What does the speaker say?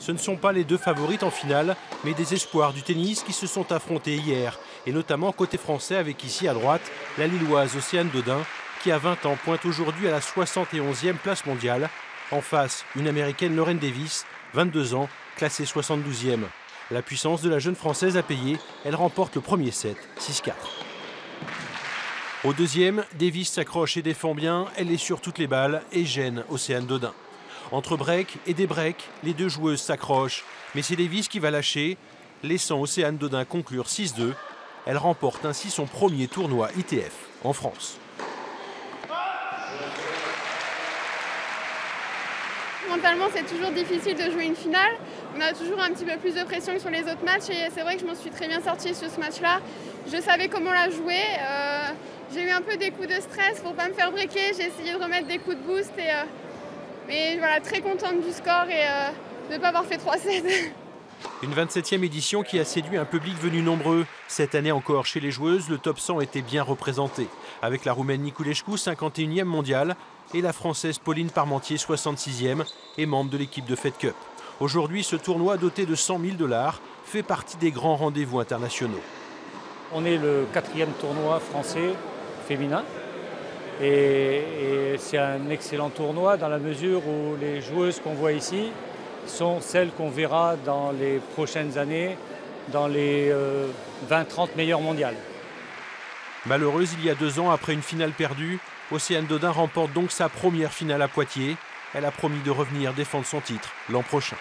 Ce ne sont pas les deux favorites en finale, mais des espoirs du tennis qui se sont affrontés hier, et notamment côté français avec ici à droite la Lilloise Océane Dodin, qui à 20 ans pointe aujourd'hui à la 71e place mondiale. En face, une Américaine Lauren Davis, 22 ans, classée 72e. La puissance de la jeune Française a payé, elle remporte le premier set, 6-4. Au deuxième, Davis s'accroche et défend bien, elle est sur toutes les balles et gêne Océane Dodin. Entre break et des breaks, les deux joueuses s'accrochent, mais c'est Davis qui va lâcher, laissant Océane Dodin conclure 6-2. Elle remporte ainsi son premier tournoi ITF en France. Mentalement, c'est toujours difficile de jouer une finale. On a toujours un petit peu plus de pression que sur les autres matchs et c'est vrai que je m'en suis très bien sortie sur ce match-là. Je savais comment la jouer. J'ai eu un peu des coups de stress pour ne pas me faire breaker. J'ai essayé de remettre des coups de boost. Mais voilà, très contente du score et de ne pas avoir fait 3-7. Une 27e édition qui a séduit un public venu nombreux. Cette année encore, chez les joueuses, le top 100 était bien représenté. Avec la Roumaine Niculescu, 51e mondiale, et la Française Pauline Parmentier, 66e, et membre de l'équipe de Fed Cup. Aujourd'hui, ce tournoi doté de 100 000 $, fait partie des grands rendez-vous internationaux. On est le 4e tournoi français féminin. Et c'est un excellent tournoi dans la mesure où les joueuses qu'on voit ici sont celles qu'on verra dans les prochaines années dans les 20-30 meilleures mondiales. Malheureuse il y a 2 ans après une finale perdue, Océane Dodin remporte donc sa première finale à Poitiers. Elle a promis de revenir défendre son titre l'an prochain.